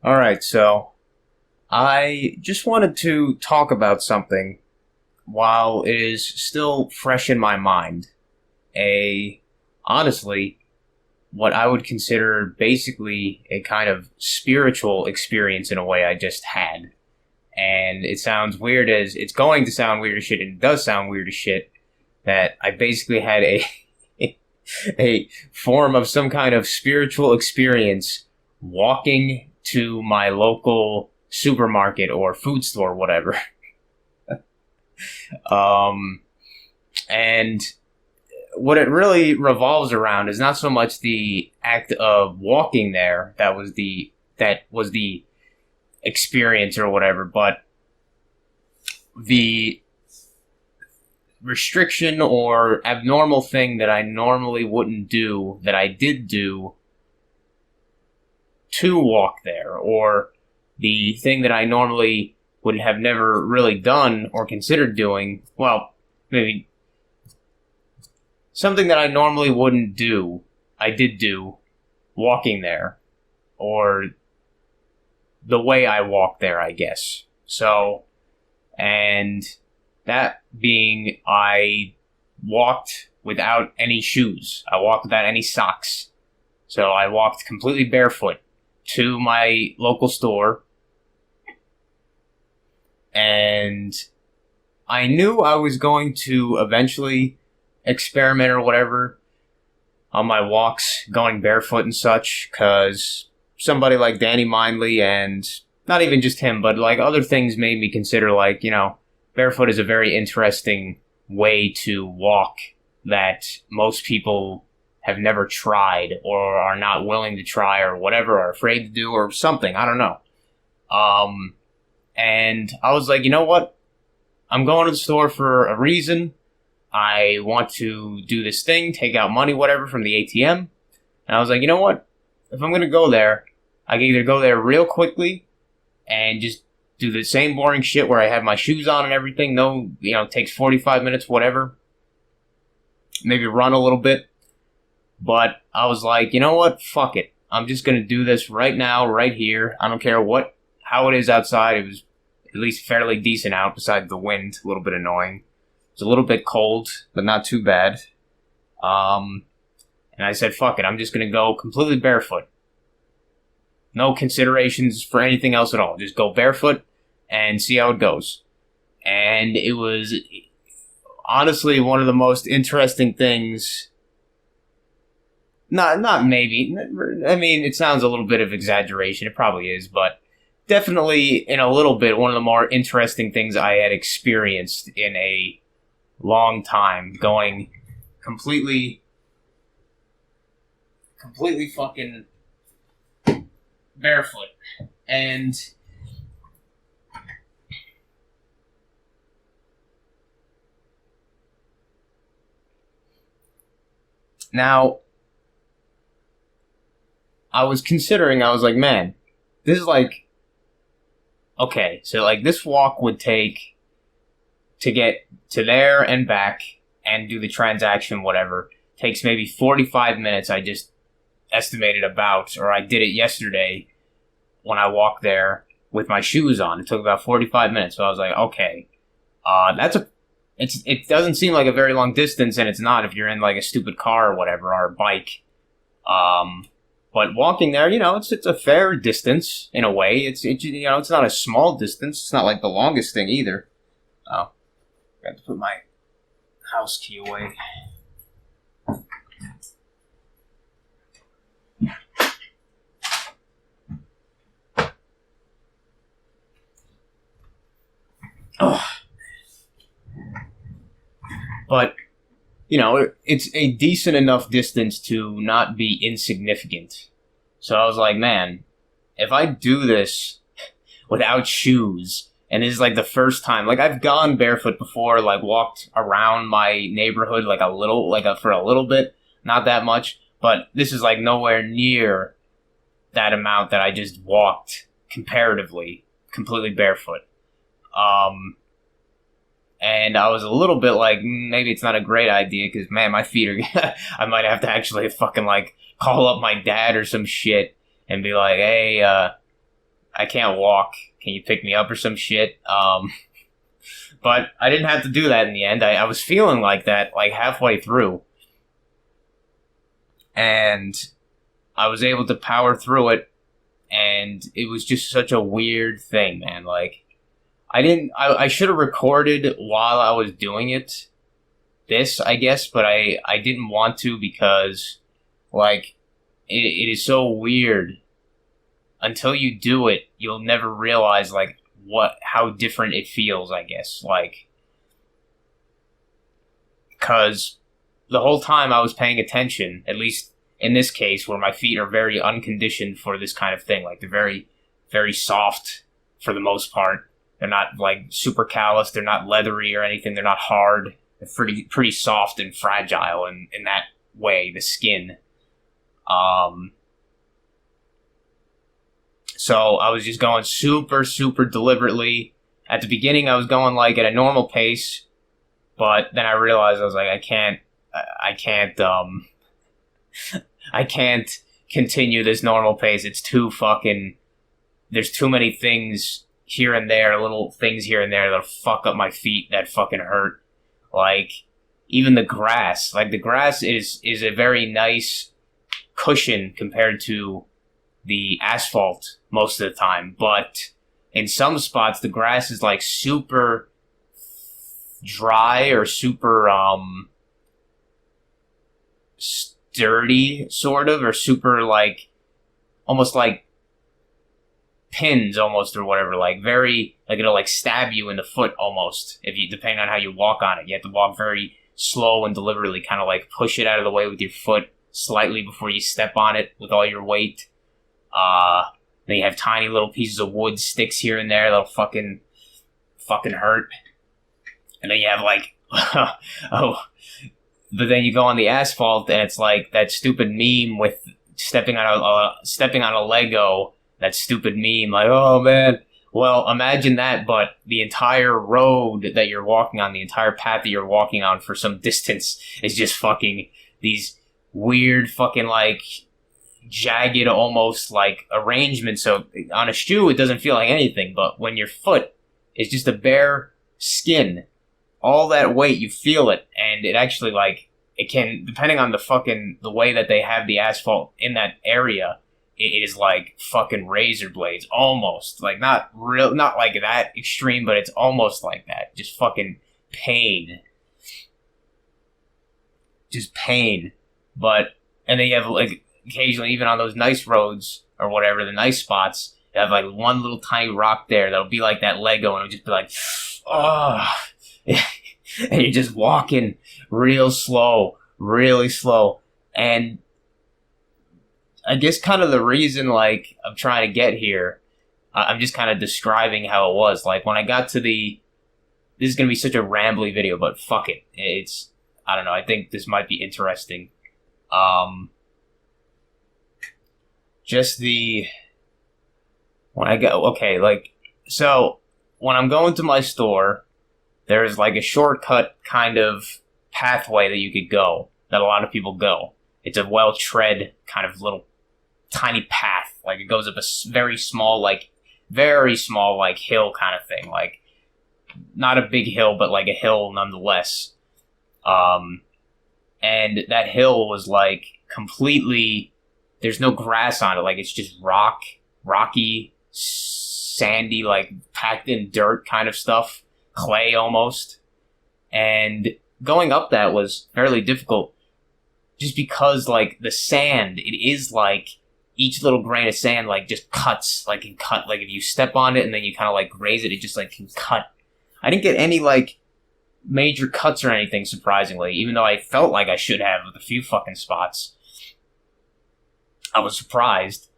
Alright, so I just wanted to talk about something while it is still fresh in my mind. A, honestly, what I would consider basically a kind of spiritual experience in a way I just had. And it sounds weird as, it's going to sound weird as shit, and it does sound weird as shit, that I basically had a form of some kind of spiritual experience walking to my local supermarket or food store, whatever. Um, and what it really revolves around is not so much the act of walking there that was the experience or whatever, but the restriction or abnormal thing that I normally wouldn't do that I did do to walk there, or the thing that I normally would have never really done or considered doing. Well, maybe something that I normally wouldn't do, I did do walking there, or the way I walked there, I guess. So, and that being, I walked without any shoes. I walked without any socks. So I walked completely barefoot to my local store, and I knew I was going to eventually experiment or whatever on my walks, going barefoot and such, because somebody like Danny Mindley, and not even just him, but like other things made me consider, like, barefoot is a very interesting way to walk that most people have never tried or are not willing to try or whatever, are afraid to do or something. I don't know. And I was like, you know what? I'm going to the store for a reason. I want to do this thing, take out money, whatever, from the ATM. And I was like, you know what? If I'm going to go there, I can either go there real quickly and just do the same boring shit where I have my shoes on and everything. No, takes 45 minutes, whatever. Maybe run a little bit. But I was like, you know what? Fuck it. I'm just going to do this right now, right here. I don't care how it is outside. It was at least fairly decent out, besides the wind, a little bit annoying. It's a little bit cold, but not too bad. And I said, fuck it, I'm just going to go completely barefoot. No considerations for anything else at all. Just go barefoot and see how it goes. And it was honestly one of the most interesting things. Not maybe. I mean, it sounds a little bit of exaggeration. It probably is, but definitely in a little bit one of the more interesting things I had experienced in a long time, going completely fucking barefoot. And now I was like, man, this is like, okay, so like this walk would take, to get to there and back and do the transaction, whatever, takes maybe 45 minutes. I just estimated about, or I did it yesterday when I walked there with my shoes on. It took about 45 minutes. So I was like, okay, it doesn't seem like a very long distance, and it's not if you're in like a stupid car or whatever, or a bike. But walking there, it's a fair distance in a way. It's not a small distance. It's not like the longest thing either. Oh, got to put my house key away. Oh. But, it's a decent enough distance to not be insignificant. So I was like, man, if I do this without shoes, and this is like the first time, like I've gone barefoot before, like walked around my neighborhood for a little bit, not that much, but this is like nowhere near that amount that I just walked comparatively, completely barefoot. And I was a little bit like, maybe it's not a great idea, because, man, my feet are... I might have to actually fucking, like, call up my dad or some shit and be like, hey, I can't walk. Can you pick me up or some shit? But I didn't have to do that in the end. I was feeling like that, like halfway through. And I was able to power through it. And it was just such a weird thing, man. Like, I should have recorded while I was doing it. I guess, but I didn't want to because, like, it is so weird. Until you do it, you'll never realize, like, how different it feels, I guess. Like, because the whole time I was paying attention, at least in this case, where my feet are very unconditioned for this kind of thing. Like, they're very, very soft for the most part. They're not, like, super callous. They're not leathery or anything. They're not hard. They're pretty soft and fragile in that way, the skin. So I was just going super, super deliberately. At the beginning, I was going, like, at a normal pace, but then I realized I was like, I can't continue this normal pace. It's too fucking, there's too many things here and there, little things here and there that'll fuck up my feet that fucking hurt. Like, even the grass. Like, the grass is a very nice cushion compared to the asphalt most of the time. But in some spots, the grass is, like, super dry or super, sturdy, sort of, or super, like, almost like pins, almost, or whatever, like, very, like, it'll, like, stab you in the foot, almost, depending on how you walk on it. You have to walk very slow and deliberately, kind of, like, push it out of the way with your foot slightly before you step on it with all your weight. Then you have tiny little pieces of wood, sticks here and there that'll fucking hurt. And then you have, like, but then you go on the asphalt, and it's like that stupid meme with stepping on a Lego. That stupid meme, like, oh man. Well, imagine that, but the entire road that you're walking on, the entire path that you're walking on for some distance is just fucking these weird fucking, like, jagged, almost, like, arrangements. So on a shoe, it doesn't feel like anything, but when your foot is just a bare skin, all that weight, you feel it, and it actually, like, it can, depending on the way that they have the asphalt in that area, it is like fucking razor blades, almost. Like, not like that extreme, but it's almost like that. Just fucking pain. Just pain. But, and then you have, like, occasionally, even on those nice roads, or whatever, the nice spots, you have, like, one little tiny rock there that'll be like that Lego, and it'll just be like, oh. And you're just walking real slow, really slow. And I guess kind of the reason, like, I'm trying to get here, I'm just kind of describing how it was. Like, when I got to this is going to be such a rambly video, but fuck it. I don't know, I think this might be interesting. So, when I'm going to my store, there's, like, a shortcut kind of pathway that you could go, that a lot of people go. It's a well-tread kind of little tiny path. Like, it goes up a very small, like, hill kind of thing. Like, not a big hill, but, like, a hill nonetheless. And that hill was, like, completely, there's no grass on it. Like, it's just rocky, sandy, like, packed in dirt kind of stuff. Clay, almost. And going up that was fairly difficult. Just because, like, the sand, it is, like, each little grain of sand, like, just cuts, like, can cut. Like, if you step on it and then you kind of, like, graze it, it just, like, can cut. I didn't get any, like, major cuts or anything, surprisingly, even though I felt like I should have with a few fucking spots. I was surprised.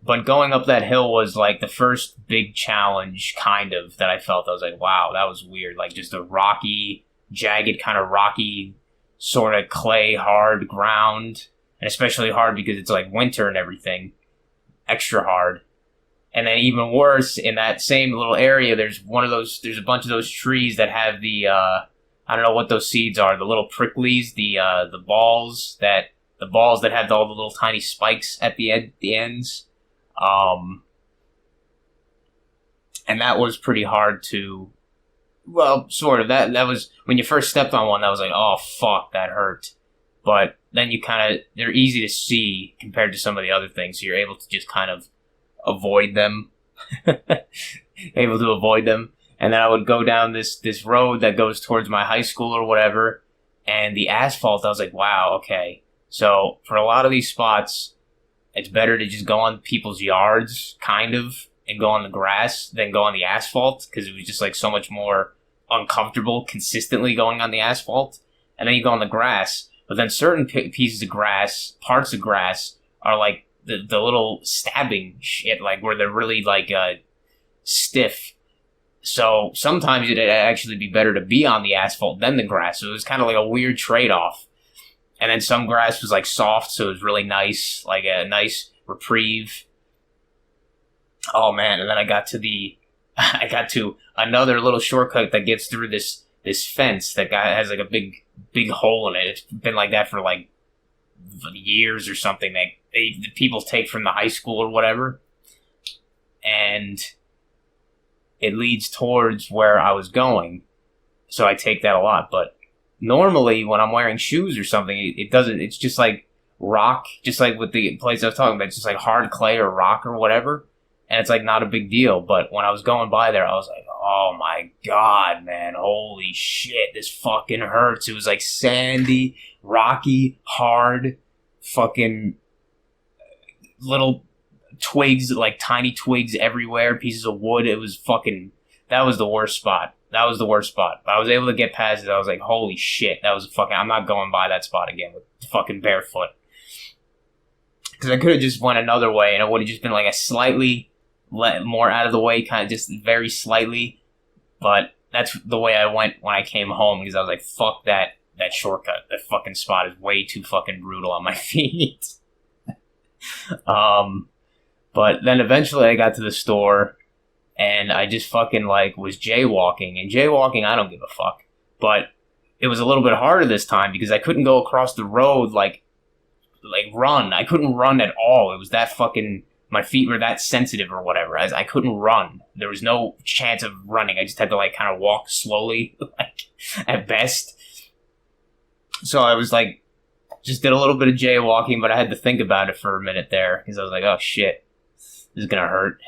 But going up that hill was, like, the first big challenge, kind of, that I felt. I was like, wow, that was weird. Like, just a rocky, jagged, kind of rocky, sort of clay, hard ground. And especially hard because it's, like, winter and everything. Extra hard. And then even worse, in that same little area, there's a bunch of those trees that have the, I don't know what those seeds are, the little pricklies, the balls that have all the little tiny spikes at the ends. Um, and that was pretty hard to, well, sort of. That was, when you first stepped on one, that was like, oh, fuck, that hurt. But then you kind of, they're easy to see compared to some of the other things, so you're able to just kind of avoid them. Able to avoid them. And then I would go down this road that goes towards my high school or whatever, and the asphalt, I was like, wow, okay. So for a lot of these spots, it's better to just go on people's yards, kind of, and go on the grass than go on the asphalt, because it was just like so much more uncomfortable consistently going on the asphalt. And then you go on the grass, but then certain pieces of grass, parts of grass, are like the little stabbing shit, like where they're really like stiff. So sometimes it'd actually be better to be on the asphalt than the grass. So it was kind of like a weird trade-off. And then some grass was like soft, so it was really nice, like a nice reprieve. Oh man! And then I got to another little shortcut that gets through this fence that has like a big hole in it. It's been like that for like years or something. The people take from the high school or whatever, and it leads towards where I was going. So I take that a lot, but normally when I'm wearing shoes or something, it doesn't, it's just like rock, just like with the place I was talking about, it's just like hard clay or rock or whatever, and it's like not a big deal. But when I was going by there, I was like, oh my god, man, holy shit, this fucking hurts. It was like sandy, rocky, hard, fucking little twigs, like tiny twigs everywhere, pieces of wood. It was fucking, that was the worst spot. That was the worst spot. But I was able to get past it. I was like, holy shit, that was fucking, I'm not going by that spot again with fucking Barefoot. Because I could have just went another way and it would have just been like a slightly more out of the way, kind of just very slightly. But that's the way I went when I came home, because I was like, fuck that shortcut. That fucking spot is way too fucking brutal on my feet. But then eventually I got to the store, and I just fucking like was jaywalking. And jaywalking, I don't give a fuck. But it was a little bit harder this time because I couldn't go across the road like run. I couldn't run at all. It was that fucking, my feet were that sensitive or whatever. I couldn't run. There was no chance of running. I just had to like kind of walk slowly, like at best. So I was like, just did a little bit of jaywalking, but I had to think about it for a minute there because I was like, oh shit, this is gonna hurt.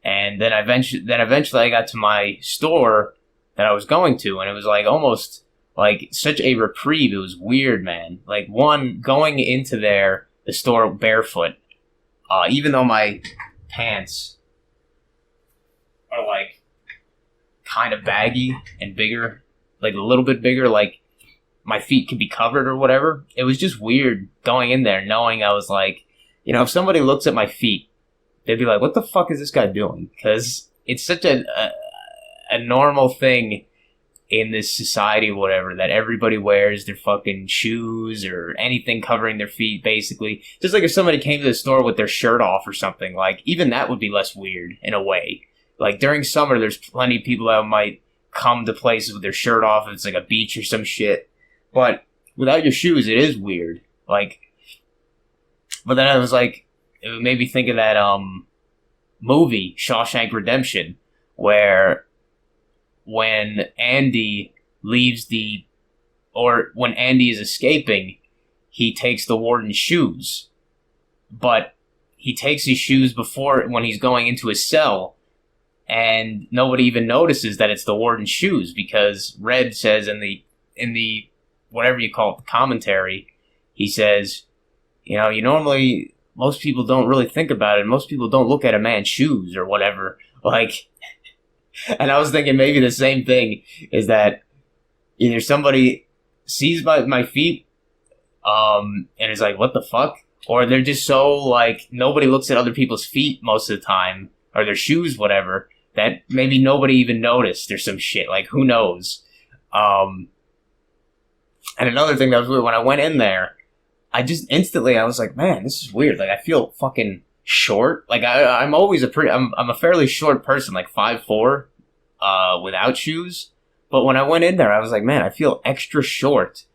And then eventually I got to my store that I was going to, and it was like almost like such a reprieve. It was weird, man. Like, one, going into the store barefoot, even though my pants are like kind of baggy and bigger, like a little bit bigger, like my feet could be covered or whatever. It was just weird going in there knowing I was like, you know, if somebody looks at my feet, they'd be like, what the fuck is this guy doing? Because it's such a normal thing in this society or whatever, that everybody wears their fucking shoes or anything covering their feet, basically. Just like if somebody came to the store with their shirt off or something, like, even that would be less weird in a way. Like, during summer, there's plenty of people that might come to places with their shirt off if it's like a beach or some shit. But without your shoes, it is weird. Like, but then I was like, it made me think of that movie, Shawshank Redemption, where when Andy when Andy is escaping, he takes the warden's shoes. But he takes his shoes before, when he's going into his cell, and nobody even notices that it's the warden's shoes, because Red says in the whatever you call it, the commentary, he says, you know, most people don't really think about it. Most people don't look at a man's shoes or whatever. Like, and I was thinking maybe the same thing is that either somebody sees my feet, and is like, what the fuck? Or they're just so like, nobody looks at other people's feet most of the time, or their shoes, whatever, that maybe nobody even noticed or some shit. Like, who knows? And another thing that was weird, when I went in there, I was like, man, this is weird. Like, I feel fucking short. Like, I'm always I'm a fairly short person, like 5'4", without shoes. But when I went in there, I was like, man, I feel extra short.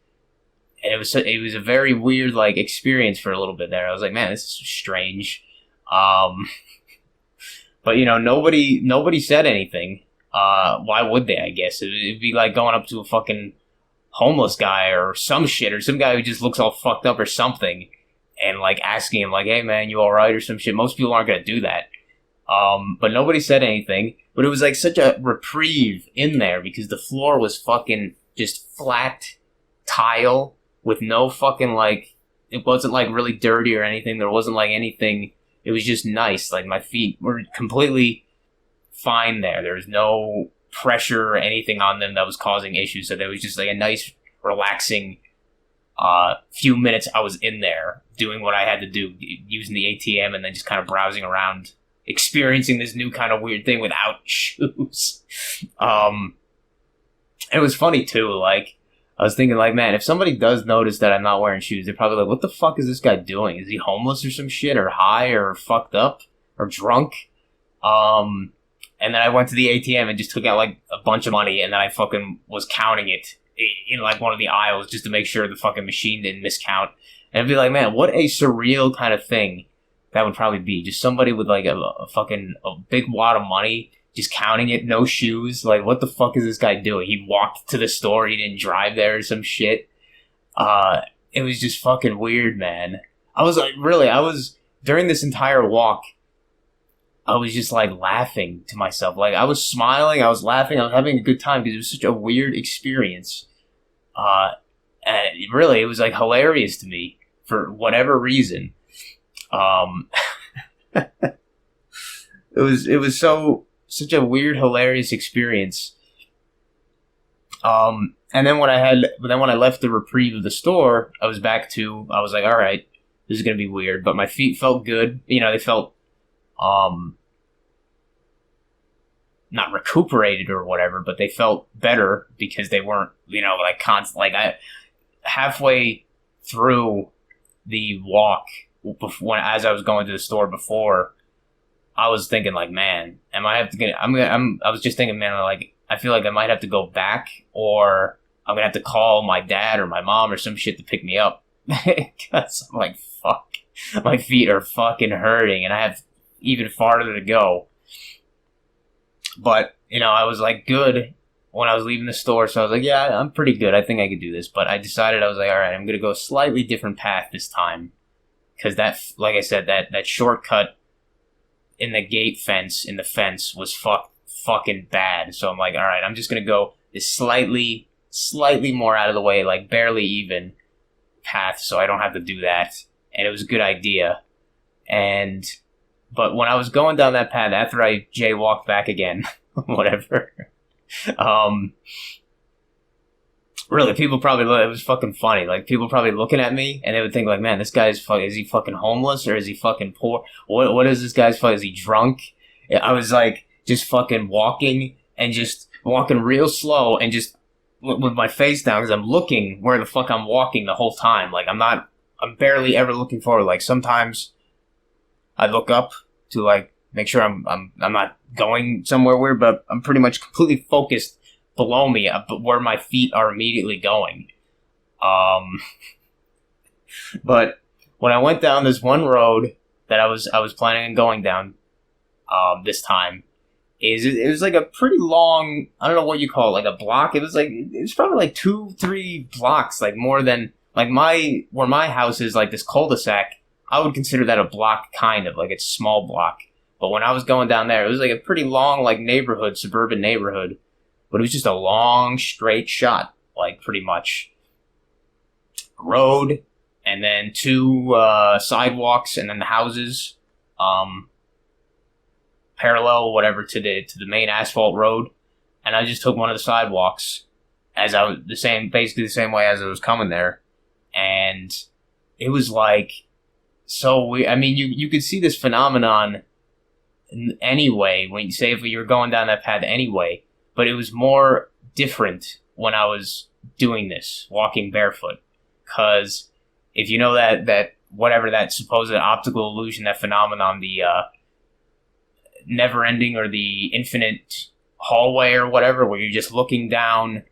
And it was a very weird, like, experience for a little bit there. I was like, man, this is strange. Um, but nobody said anything. Why would they? I guess it'd be like going up to a fucking homeless guy or some shit, or some guy who just looks all fucked up or something, and like asking him like, "Hey man, you all right?" or some shit. Most people aren't gonna do that. But nobody said anything. But it was like such a reprieve in there because the floor was fucking just flat tile with no fucking like, it wasn't like really dirty or anything. There wasn't like anything. It was just nice. Like my feet were completely fine there. There was no pressure or anything on them that was causing issues. So there was just like a nice, relaxing few minutes I was in there doing what I had to do, using the ATM and then just kind of browsing around, experiencing this new kind of weird thing without shoes. It was funny too. Like I was thinking, like, man, if somebody does notice that I'm not wearing shoes, they're probably like, "What the fuck is this guy doing? Is he homeless or some shit, or high, or fucked up, or drunk?" And then I went to the ATM and just took out like a bunch of money, and then I fucking was counting it in like one of the aisles just to make sure the fucking machine didn't miscount. And I'd be like, man, what a surreal kind of thing that would probably be. Just somebody with like a fucking a big wad of money, just counting it, no shoes. Like, what the fuck is this guy doing? He walked to the store, he didn't drive there or some shit. It was just fucking weird, man. I was like, really, during this entire walk, I was just like laughing to myself. Like I was smiling, I was laughing, I was having a good time because it was such a weird experience. And really, it was like hilarious to me for whatever reason. It was such a weird, hilarious experience. And then when I left the reprieve of the store, I was like, all right, this is gonna be weird, but my feet felt good. They felt not recuperated or whatever, but they felt better because they weren't, like constant. Like I halfway through the walk, as I was going to the store before, I was thinking like, man, I was just thinking, man, like I feel like I might have to go back, or I'm gonna have to call my dad or my mom or some shit to pick me up because I'm like, fuck, my feet are fucking hurting, and I have even farther to go. But, I was like good when I was leaving the store, so I was like, yeah, I'm pretty good. I think I could do this. But I decided, I was like, all right, I'm going to go a slightly different path this time. Because that, like I said, that shortcut in the fence was fucking bad. So I'm like, all right, I'm just going to go this slightly more out of the way, like barely even path, so I don't have to do that. And it was a good idea. But when I was going down that path, after I jaywalked back again, whatever, really, people probably, it was fucking funny. Like, people probably looking at me, and they would think, like, man, this guy's is he fucking homeless, or is he fucking poor? What is this guy's fucking, is he drunk? I was, like, just fucking walking, and just walking real slow, and just with my face down, because I'm looking where the fuck I'm walking the whole time. Like, I'm barely ever looking forward. Like, sometimes I look up to like make sure I'm not going somewhere weird, but I'm pretty much completely focused below me, but where my feet are immediately going. But when I went down this one road that I was planning on going down, this time, it was like a pretty long, I don't know what you call it, like a block. It was probably like 2-3 blocks, like more than like where my house is, like this cul-de-sac. I would consider that a block, kind of like it's a small block. But when I was going down there, it was like a pretty long, like suburban neighborhood, but it was just a long straight shot, like pretty much road, and then 2 sidewalks, and then the houses, parallel, whatever, to the main asphalt road. And I just took one of the sidewalks basically the same way as I was coming there, and it was like so weird. I mean, you could see this phenomenon anyway when if you were going down that path anyway, but it was more different when I was doing this, walking barefoot, because if you know that whatever that supposed optical illusion, that phenomenon, the never ending or the infinite hallway or whatever, where you're just looking down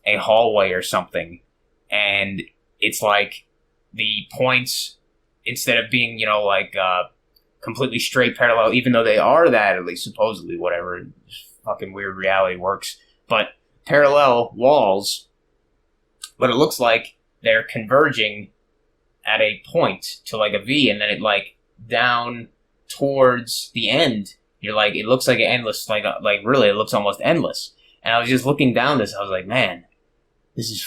a hallway or something, and it's like the points, instead of being, completely straight parallel, even though they are that, at least supposedly, whatever. Fucking weird reality works. But parallel walls, but it looks like they're converging at a point to like a V, and then it like down towards the end. You're like, it looks like an endless, like really, it looks almost endless. And I was just looking down this, I was like, man, this is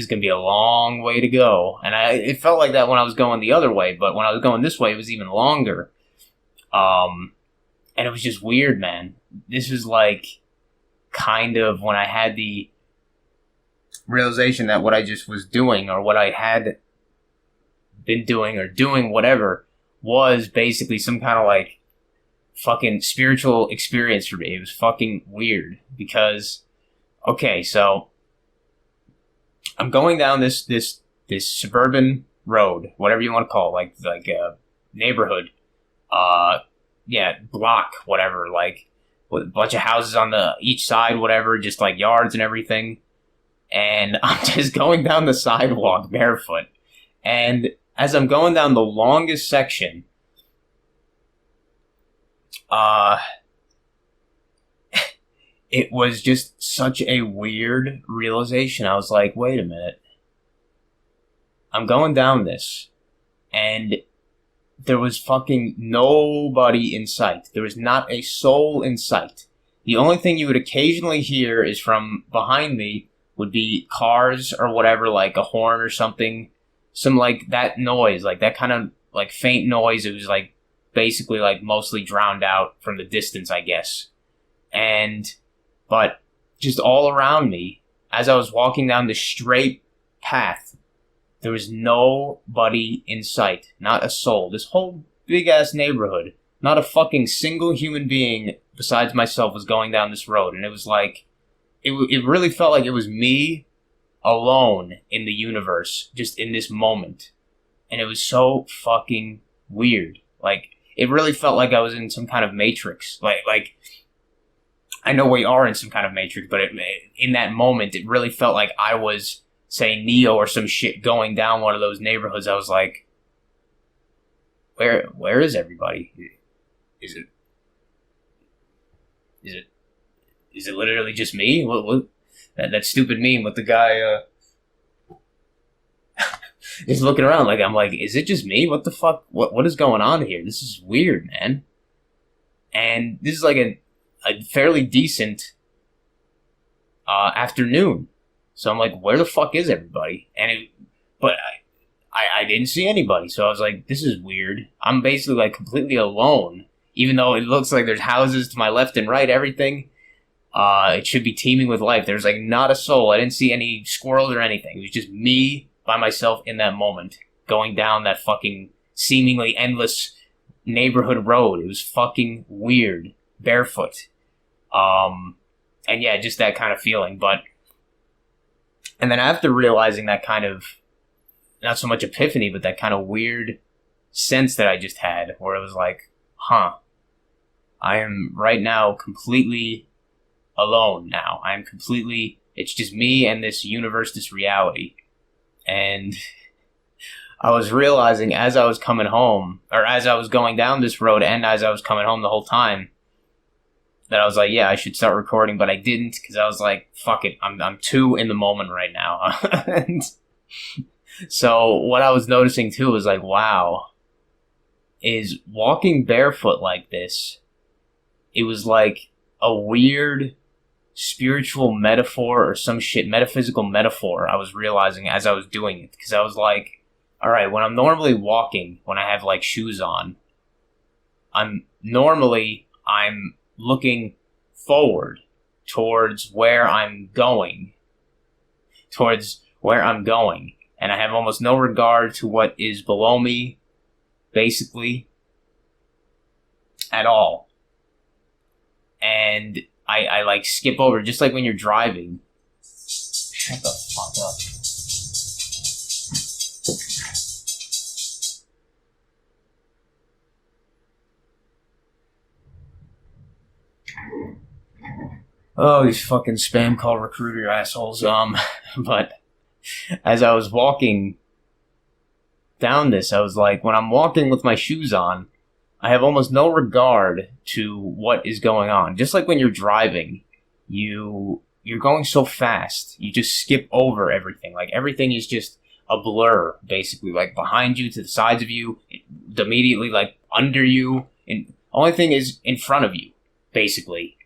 gonna be a long way to go. And it felt like that when I was going the other way, but when I was going this way, it was even longer. And it was just weird, man. This was like kind of when I had the realization that what I just was doing, or what I had been doing, or doing whatever, was basically some kind of like fucking spiritual experience for me. It was fucking weird because, okay, so I'm going down this suburban road, whatever you want to call it, like a neighborhood, block, whatever, like with a bunch of houses on each side, whatever, just like yards and everything. And I'm just going down the sidewalk barefoot. And as I'm going down the longest section, it was just such a weird realization. I was like, wait a minute. I'm going down this, and there was fucking nobody in sight. There was not a soul in sight. The only thing you would occasionally hear is from behind me would be cars or whatever, like a horn or something. Some like that noise, like that kind of like faint noise. It was like basically like mostly drowned out from the distance, I guess. But just all around me, as I was walking down the straight path, there was nobody in sight. Not a soul. This whole big-ass neighborhood, not a fucking single human being besides myself was going down this road. And it was like, it really felt like it was me alone in the universe, just in this moment. And it was so fucking weird. Like, it really felt like I was in some kind of Matrix. Like I know we are in some kind of Matrix, but in that moment, it really felt like I was, say, Neo or some shit going down one of those neighborhoods. I was like, where is everybody? Is it literally just me? What that stupid meme with the guy is looking around like, I'm like, is it just me? What the fuck? What is going on here? This is weird, man. And this is like a fairly decent afternoon. So I'm like, where the fuck is everybody? But I didn't see anybody. So I was like, this is weird. I'm basically like completely alone, even though it looks like there's houses to my left and right, everything. It should be teeming with life. There's like not a soul. I didn't see any squirrels or anything. It was just me by myself in that moment, going down that fucking seemingly endless neighborhood road. It was fucking weird. Barefoot. And yeah, just that kind of feeling. And then after realizing that kind of, not so much epiphany, but that kind of weird sense that I just had, where it was like, I am right now completely alone now. I am completely, it's just me and this universe, this reality. And I was realizing as I was coming home, or as I was going down this road and as I was coming home the whole time, that I was like, yeah, I should start recording, but I didn't, because I was like, fuck it, I'm too in the moment right now. And so what I was noticing too was like, wow, is walking barefoot like this, it was like a weird spiritual metaphor or some shit, metaphysical metaphor I was realizing as I was doing it. Because I was like, all right, when I'm normally walking, when I have like shoes on, I'm looking forward towards where I'm going. And I have almost no regard to what is below me, basically, at all. And I like skip over, just like when you're driving. Shut the fuck up. Oh, these fucking spam call recruiter assholes. But as I was walking down this, I was like, when I'm walking with my shoes on, I have almost no regard to what is going on. Just like when you're driving, you're going so fast, you just skip over everything. Like everything is just a blur, basically. Like behind you, to the sides of you, immediately like under you, and only thing is in front of you, basically.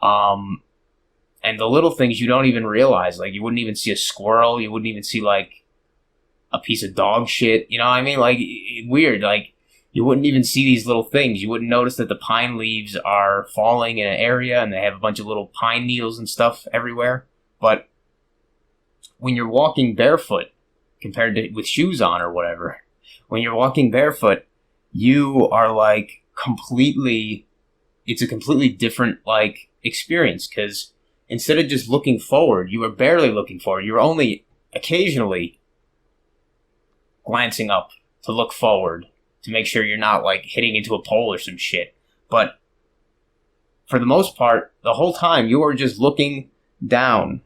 And the little things you don't even realize, like you wouldn't even see a squirrel, you wouldn't even see like a piece of dog shit. You know what I mean? Like weird, like. You wouldn't even see these little things. You wouldn't notice that the pine leaves are falling in an area and they have a bunch of little pine needles and stuff everywhere. But when you're walking barefoot, compared to with shoes on or whatever, when you're walking barefoot, you are like completely, it's a completely different like experience, because instead of just looking forward, you are barely looking forward. You're only occasionally glancing up to look forward, to make sure you're not like hitting into a pole or some shit. But for the most part, the whole time you are just looking down.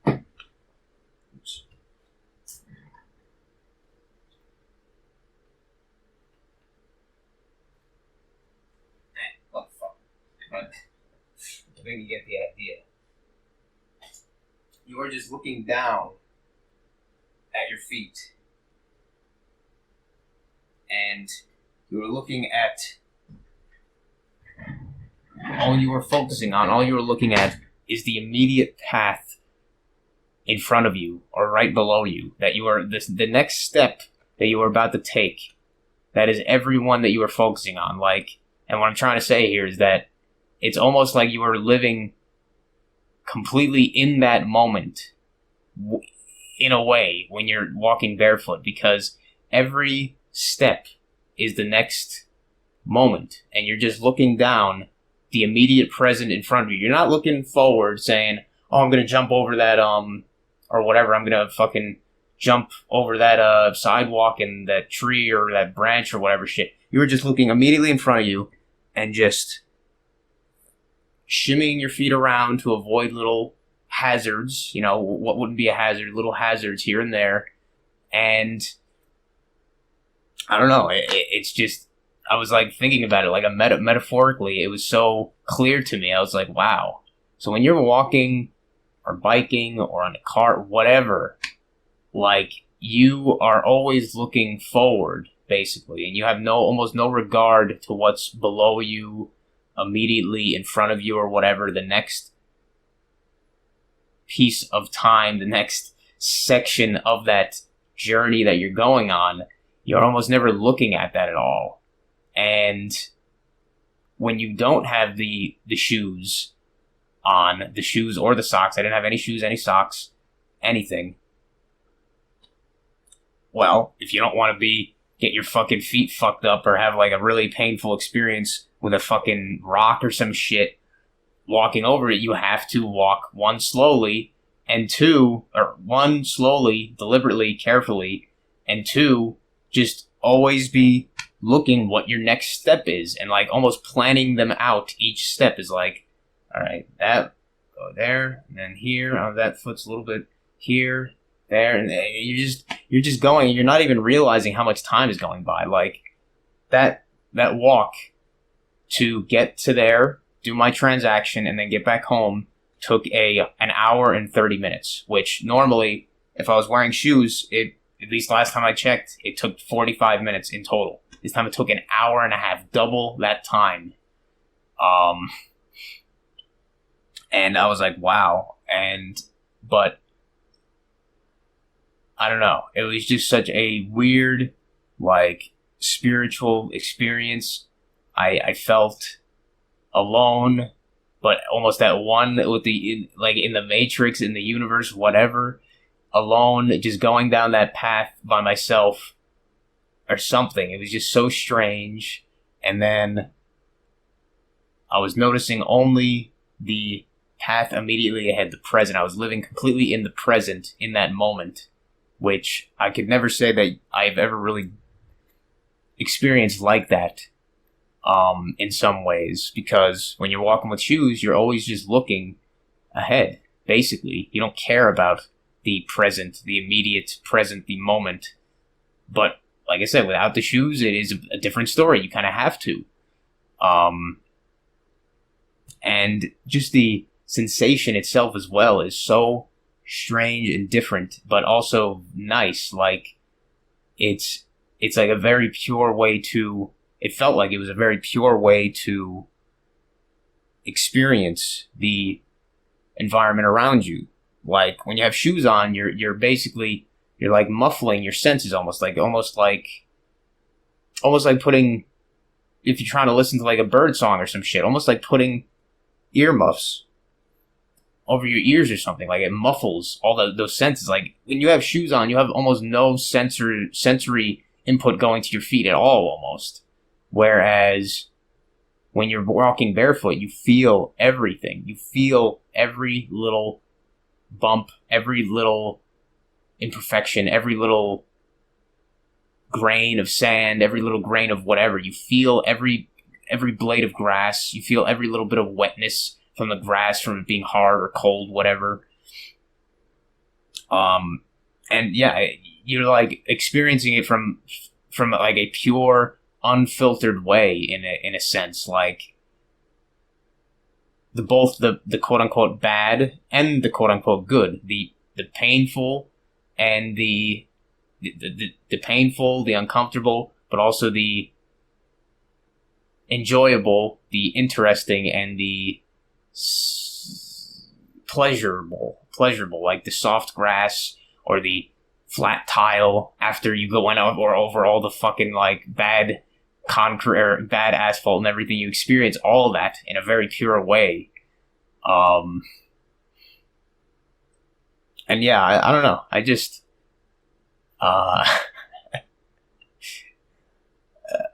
Oops. What the fuck? But I think you get the idea. You are just looking down at your feet. And you were looking at, all you were focusing on, all you were looking at is the immediate path in front of you or right below you, that you are the next step that you are about to take. That is everyone that you are focusing on. Like, and what I'm trying to say here is that it's almost like you are living completely in that moment, in a way, when you're walking barefoot, because every step is the next moment, and you're just looking down the immediate present in front of you. You're not looking forward saying, oh, I'm gonna jump over that or whatever, I'm gonna fucking jump over that sidewalk and that tree or that branch or whatever shit. You were just looking immediately in front of you and just shimmying your feet around to avoid little hazards, you know, what wouldn't be a hazard, little hazards here and there. And I don't know. It's just, I was like thinking about it, like metaphorically, it was so clear to me. I was like, wow. So when you're walking or biking or on a cart, whatever, like you are always looking forward, basically, and you have almost no regard to what's below you, immediately in front of you or whatever, the next piece of time, the next section of that journey that you're going on. You're almost never looking at that at all. And when you don't have the shoes on, the shoes or the socks, I didn't have any shoes, any socks, anything. Well, if you don't want to get your fucking feet fucked up or have like a really painful experience with a fucking rock or some shit walking over it, you have to walk one slowly, deliberately, carefully, and two, just always be looking what your next step is, and like almost planning them out. Each step is like, all right, that, go there, and then here, oh, that foot's a little bit here, there, and you're just going, and you're not even realizing how much time is going by. Like that walk to get to there, do my transaction, and then get back home took an hour and 30 minutes, which normally, if I was wearing shoes, at least last time I checked, it took 45 minutes in total. This time it took an hour and a half, double that time. And I was like, wow. But I don't know. It was just such a weird, like, spiritual experience. I felt alone, but almost at one with in the Matrix, in the universe, whatever. Alone, just going down that path by myself or something. It was just so strange. And then I was noticing only the path immediately ahead, the present. I was living completely in the present in that moment, which I could never say that I've ever really experienced like that in some ways, because when you're walking with shoes, you're always just looking ahead, basically. You don't care about the present, the immediate present, the moment. But like I said, without the shoes, it is a different story. You kind of have to. And just the sensation itself as well is so strange and different, but also nice. Like, it's like a very pure way to, it felt like it was a very pure way to experience the environment around you. Like, when you have shoes on, you're basically, you're like muffling your senses, almost like putting, if you're trying to listen to like a bird song or some shit, almost like putting earmuffs over your ears or something. Like, it muffles all those senses. Like, when you have shoes on, you have almost no sensory input going to your feet at all, almost. Whereas when you're walking barefoot, you feel everything. You feel every little bump, every little imperfection, every little grain of sand, every little grain of whatever. You feel every blade of grass. You feel every little bit of wetness from the grass, from it being hard or cold, whatever. And yeah, you're like experiencing it from like a pure, unfiltered way in a sense. Like, both the quote unquote bad and the quote unquote good, the painful and the painful, the uncomfortable, but also the enjoyable, the interesting, and the pleasurable, like the soft grass or the flat tile after you go in or over all the fucking like bad concrete or bad asphalt and everything. You experience all that in a very pure way. And yeah, I don't know. I just, I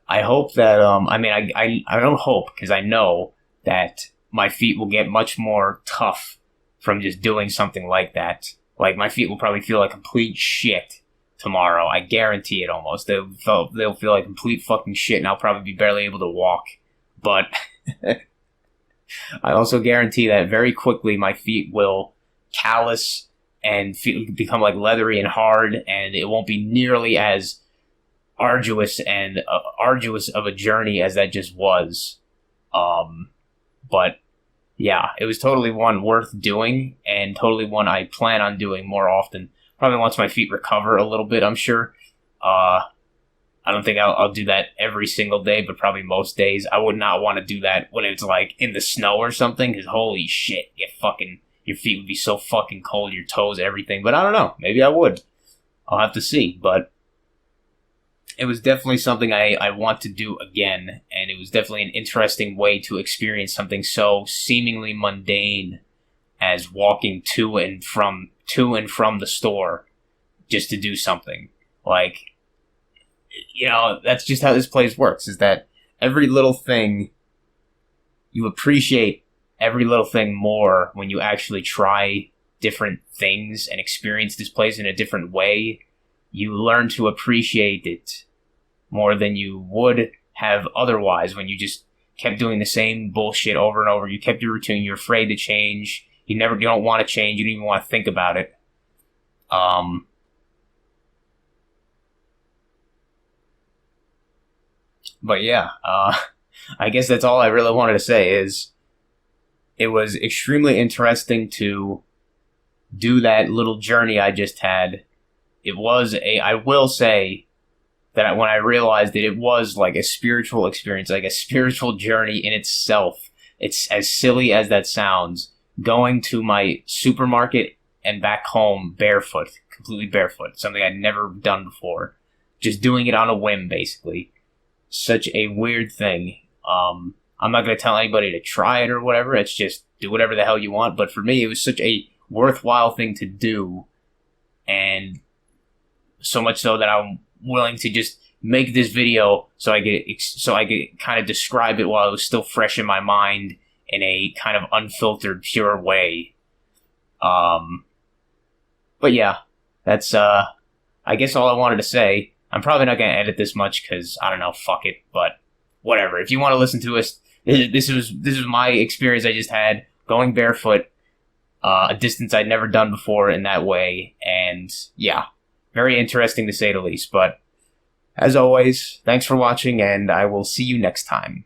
hope that, I don't hope, because I know that my feet will get much more tough from just doing something like that. Like, my feet will probably feel like complete shit tomorrow. I guarantee it almost. They'll feel like complete fucking shit, and I'll probably be barely able to walk. But I also guarantee that very quickly my feet will callous and become like leathery and hard, and it won't be nearly as arduous of a journey as that just was. But yeah, it was totally one worth doing, and totally one I plan on doing more often. Probably once my feet recover a little bit, I'm sure. I don't think I'll do that every single day, but probably most days. I would not want to do that when it's like in the snow or something, because holy shit, your feet would be so fucking cold, your toes, everything. But I don't know, maybe I would. I'll have to see, but it was definitely something I want to do again, and it was definitely an interesting way to experience something so seemingly mundane as walking to and from the store just to do something. Like, you know, that's just how this place works, is that every little thing, you appreciate every little thing more when you actually try different things and experience this place in a different way. You learn to appreciate it more than you would have otherwise when you just kept doing the same bullshit over and over. You kept your routine. You're afraid to change. You don't want to change. You don't even want to think about it. But yeah, I guess that's all I really wanted to say is it was extremely interesting to do that little journey I just had. I will say that when I realized that it was like a spiritual experience, like a spiritual journey in itself. It's as silly as that sounds. Going to my supermarket and back home barefoot, completely barefoot, something I'd never done before. Just doing it on a whim, basically. Such a weird thing. I'm not going to tell anybody to try it or whatever. It's just do whatever the hell you want. But for me, it was such a worthwhile thing to do. And so much so that I'm willing to just make this video so I could kind of describe it while it was still fresh in my mind in a kind of unfiltered, pure way. But yeah, that's I guess all I wanted to say. I'm probably not going to edit this much because I don't know, fuck it. But whatever. If you want to listen to us, this was my experience I just had going barefoot, a distance I'd never done before in that way, and yeah, very interesting to say the least. But As always, thanks for watching, and I will see you next time.